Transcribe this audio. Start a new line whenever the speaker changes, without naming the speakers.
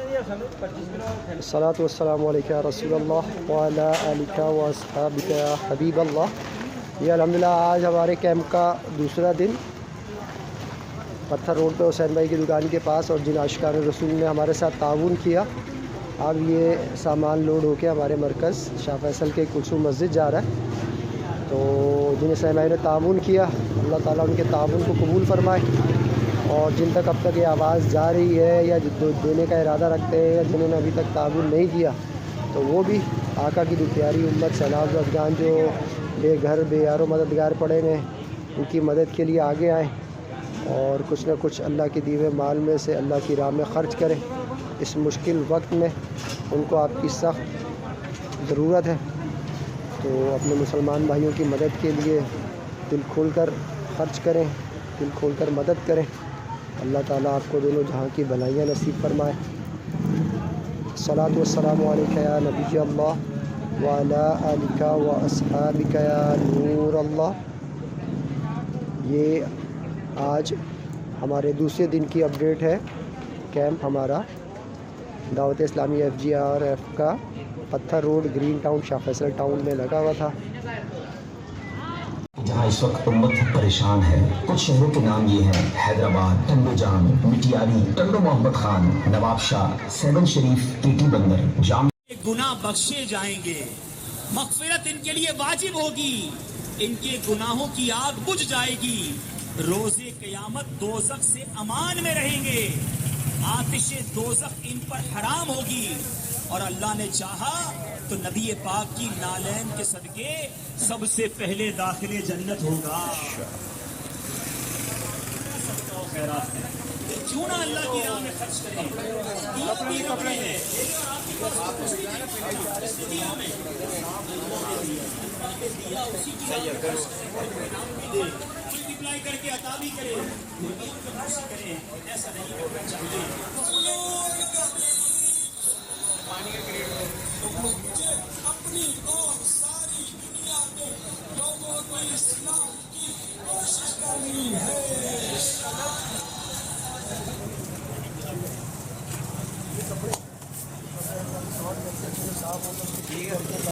الصلاۃ والسلام علیکہ یا رسول اللہ وعلی آلہ و اصحابہ یا حبیب اللہ۔ یہ الحمدللہ آج ہمارے کیمپ کا دوسرا دن پتھر روڈ پہ حسین بھائی کی دکان کے پاس، اور جن عاشقان رسول نے ہمارے ساتھ تعاون کیا، اب یہ سامان لوڈ ہو کے ہمارے مرکز شاہ فیصل کے کلثوم مسجد جا رہا ہے۔ تو جن حسین بھائی نے تعاون کیا، اللہ تعالیٰ ان کے تعاون کو قبول فرمائے، اور جن تک اب تک یہ آواز جا رہی ہے یا دینے کا ارادہ رکھتے ہیں یا جنہوں نے ابھی تک تعاون نہیں کیا، تو وہ بھی آقا کی پیاری امت سیلاب زدگان جو بے گھر بے یار و مددگار پڑے ہیں، ان کی مدد کے لیے آگے آئیں اور کچھ نہ کچھ اللہ کے دیے مال میں سے اللہ کی راہ میں خرچ کریں۔ اس مشکل وقت میں ان کو آپ کی سخت ضرورت ہے، تو اپنے مسلمان بھائیوں کی مدد کے لیے دل کھول کر خرچ کریں، دل کھول کر مدد کریں۔ اللہ تعالیٰ آپ کو دونوں جہاں کی بھلائیاں نصیب فرمائے۔ الصلاۃ والسلام علیکہ یا نبی اللہ وعلی آلہ و اصحابہ یا نور اللہ۔ یہ آج ہمارے دوسرے دن کی اپڈیٹ ہے۔ کیمپ ہمارا دعوت اسلامی FGRF کا پتھر روڈ گرین ٹاؤن شاہ فیصل ٹاؤن میں لگا ہوا تھا،
جہاں اس وقت امت پریشان ہے۔ کچھ شہروں کے نام یہ ہیں: حیدرآباد، ٹنڈو جام، مٹیاری، ٹنڈو محمد خان، نواب شاہ، سیون شریف، ٹیٹی بندر، جام۔
گناہ بخشے جائیں گے، مغفرت ان کے لیے واجب ہوگی، ان کے گناہوں کی آگ بجھ جائے گی، روز قیامت دوزخ سے امان میں رہیں گے، آتش دوزخ ان پر حرام ہوگی، اور اللہ نے چاہا تو نبی پاک کی نالین کے صدقے سب سے پہلے داخل جنت ہوگا۔ کیوں نہ اللہ کی راہ میں خرچ کریں؟ کپڑے ہیں ملٹیپلائی کر کے عطا بھی کریں، ایسا نہیں کرنا چاہیے۔